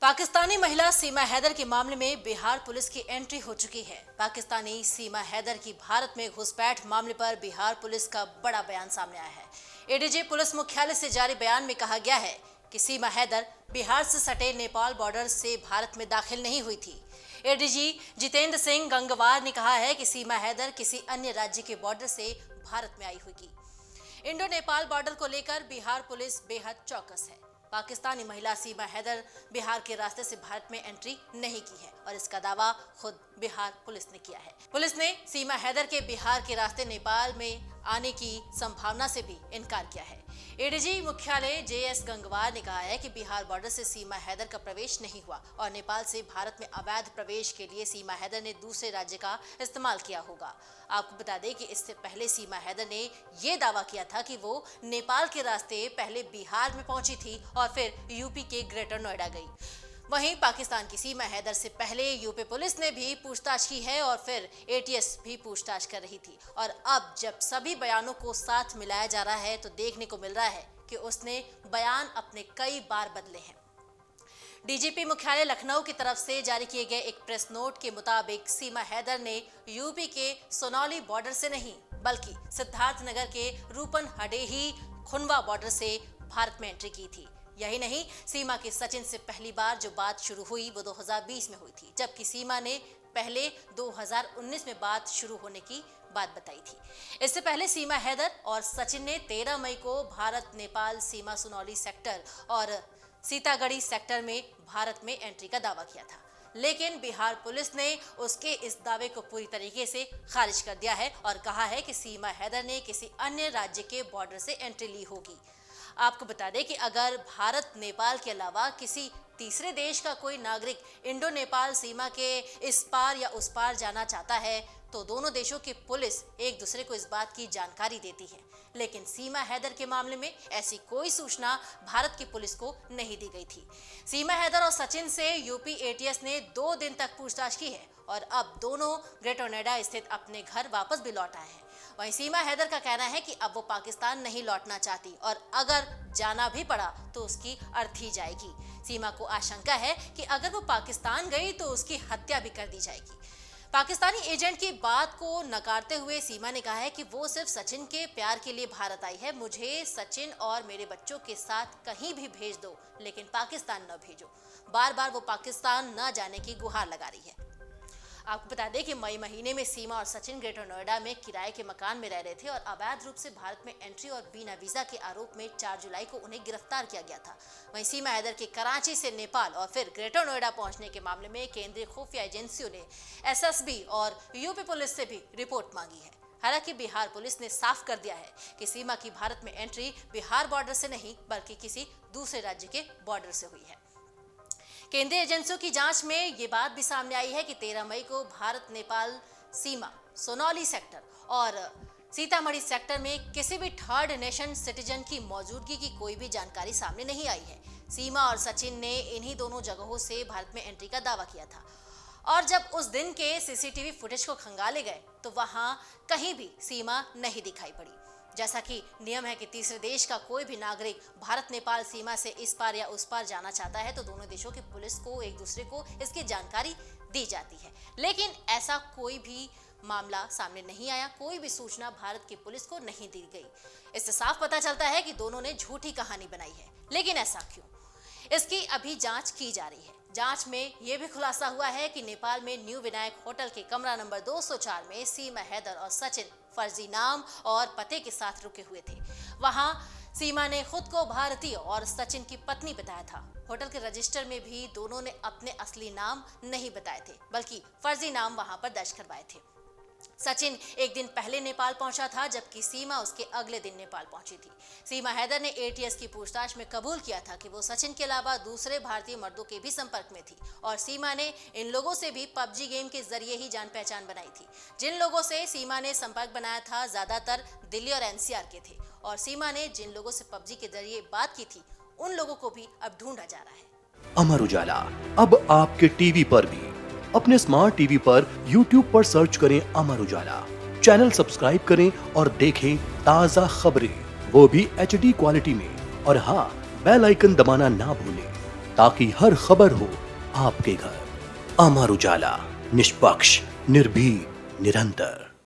पाकिस्तानी महिला सीमा हैदर के मामले में बिहार पुलिस की एंट्री हो चुकी है। पाकिस्तानी सीमा हैदर की भारत में घुसपैठ मामले पर बिहार पुलिस का बड़ा बयान सामने आया है। एडीजी पुलिस मुख्यालय से जारी बयान में कहा गया है कि सीमा हैदर बिहार से सटे नेपाल बॉर्डर से भारत में दाखिल नहीं हुई थी। एडीजी जितेंद्र सिंह गंगवार ने कहा है कि सीमा हैदर किसी अन्य राज्य के बॉर्डर से भारत में आई होगी। इंडो नेपाल बॉर्डर को लेकर बिहार पुलिस बेहद चौकस है। पाकिस्तानी महिला सीमा हैदर बिहार के रास्ते से भारत में एंट्री नहीं की है और इसका दावा खुद बिहार पुलिस ने किया है। पुलिस ने सीमा हैदर के बिहार के रास्ते नेपाल में आने की संभावना से भी इनकार किया है। एडीजी मुख्यालय जेएस गंगवार ने कहा है कि बिहार बॉर्डर से सीमा हैदर का प्रवेश नहीं हुआ और नेपाल से भारत में अवैध प्रवेश के लिए सीमा हैदर ने दूसरे राज्य का इस्तेमाल किया होगा। आपको बता दें कि इससे पहले सीमा हैदर ने यह दावा किया था कि वो नेपाल के रास्ते पहले बिहार में पहुंची थी और फिर यूपी के ग्रेटर नोएडा गई। वहीं पाकिस्तान की सीमा हैदर से पहले यूपी पुलिस ने भी पूछताछ की है और फिर एटीएस भी पूछताछ कर रही थी। और अब जब सभी बयानों को साथ मिलाया जा रहा है तो देखने को मिल रहा है कि उसने बयान अपने कई बार बदले हैं। डीजीपी मुख्यालय लखनऊ की तरफ से जारी किए गए एक प्रेस नोट के मुताबिक सीमा हैदर ने यूपी के सोनौली बॉर्डर से नहीं बल्कि सिद्धार्थनगर के रूपन हडेही खुनवा बॉर्डर से भारत में एंट्री की थी। यही नहीं, सीमा के सचिन से पहली बार जो बात शुरू हुई वो 2020 में हुई थी, जबकि सीमा ने पहले 2019 में बात शुरू होने की बात बताई थी। इससे पहले सीमा हैदर और सचिन ने 13 मई को भारत नेपाल सीमा सुनौली सेक्टर और सीतागढ़ी सेक्टर में भारत में एंट्री का दावा किया था, लेकिन बिहार पुलिस ने उसके इस दावे को पूरी तरीके से खारिज कर दिया है और कहा है कि सीमा हैदर ने किसी अन्य राज्य के बॉर्डर से एंट्री ली होगी। आपको बता दें कि अगर भारत नेपाल के अलावा किसी तीसरे देश का कोई नागरिक इंडो नेपाल सीमा के इस पार या उस पार जाना चाहता है तो दोनों देशों की पुलिस एक दूसरे को इस बात की जानकारी देती है, लेकिन सीमा हैदर के मामले में ऐसी कोई सूचना भारत की पुलिस को नहीं दी गई थी। सीमा हैदर और सचिन से यूपी एटीएस ने 2 दिन तक पूछताछ की है और अब दोनों ग्रेटर नोएडा स्थित अपने घर वापस भी लौट आए हैं। वहीं सीमा हैदर का कहना है कि अब वो पाकिस्तान नहीं लौटना चाहती और अगर जाना भी पड़ा तो उसकी अर्थी जाएगी। सीमा को आशंका है कि अगर वो पाकिस्तान गई तो उसकी हत्या भी कर दी जाएगी। पाकिस्तानी एजेंट की बात को नकारते हुए सीमा ने कहा है कि वो सिर्फ सचिन के प्यार के लिए भारत आई है। मुझे सचिन और मेरे बच्चों के साथ कहीं भी भेज दो, लेकिन पाकिस्तान न भेजो। बार बार वो पाकिस्तान न जाने की गुहार लगा रही है। आपको बता दें कि मई महीने में सीमा और सचिन ग्रेटर नोएडा में किराए के मकान में रह रहे थे और अवैध रूप से भारत में एंट्री और बिना वीजा के आरोप में 4 जुलाई को उन्हें गिरफ्तार किया गया था। वहीं सीमा हैदर के कराची से नेपाल और फिर ग्रेटर नोएडा पहुंचने के मामले में केंद्रीय खुफिया एजेंसियों ने एसएसबी और यूपी पुलिस से भी रिपोर्ट मांगी है। हालांकि बिहार पुलिस ने साफ कर दिया है कि सीमा की भारत में एंट्री बिहार बॉर्डर से नहीं बल्कि किसी दूसरे राज्य के बॉर्डर से हुई है। केंद्रीय एजेंसियों की जांच में ये बात भी सामने आई है कि 13 मई को भारत नेपाल सीमा सोनौली सेक्टर और सीतामढ़ी सेक्टर में किसी भी थर्ड नेशन सिटीजन की मौजूदगी की कोई भी जानकारी सामने नहीं आई है। सीमा और सचिन ने इन्हीं दोनों जगहों से भारत में एंट्री का दावा किया था और जब उस दिन के सीसीटीवी फुटेज को खंगाले गए तो वहां कहीं भी सीमा नहीं दिखाई पड़ी। जैसा कि नियम है कि तीसरे देश का कोई भी नागरिक भारत नेपाल सीमा से इस पार या उस पार जाना चाहता है तो दोनों देशों की पुलिस को एक दूसरे को इसकी जानकारी दी जाती है, लेकिन ऐसा कोई भी मामला सामने नहीं आया। कोई भी सूचना भारत की पुलिस को नहीं दी गई। इससे साफ पता चलता है कि दोनों ने झूठी कहानी बनाई है, लेकिन ऐसा क्यों, इसकी अभी जांच की जा रही है। जांच में यह भी खुलासा हुआ है कि नेपाल में न्यू विनायक होटल के कमरा नंबर 204 में सीमा हैदर और सचिन फर्जी नाम और पते के साथ रुके हुए थे। वहां सीमा ने खुद को भारतीय और सचिन की पत्नी बताया था। होटल के रजिस्टर में भी दोनों ने अपने असली नाम नहीं बताए थे बल्कि फर्जी नाम वहां पर दर्ज करवाए थे। सचिन एक दिन पहले नेपाल पहुंचा था जबकि सीमा उसके अगले दिन नेपाल पहुंची थी। सीमा हैदर ने एटीएस की पूछताछ में कबूल किया था कि वो सचिन के अलावा दूसरे भारतीय मर्दों के भी संपर्क में थी और सीमा ने इन लोगों से भी पबजी गेम के जरिए ही जान पहचान बनाई थी। जिन लोगों से सीमा ने संपर्क बनाया था ज्यादातर दिल्ली और एनसीआर के थे और सीमा ने जिन लोगों से पबजी के जरिए बात की थी उन लोगों को भी अब ढूंढा जा रहा है। अमर उजाला अब आपके टीवी पर भी। अपने स्मार्ट टीवी पर YouTube पर सर्च करें अमर उजाला, चैनल सब्सक्राइब करें और देखें ताजा खबरें, वो भी HD क्वालिटी में। और हाँ, बेल आइकन दबाना ना भूलें ताकि हर खबर हो आपके घर। अमर उजाला, निष्पक्ष, निर्भीक, निरंतर।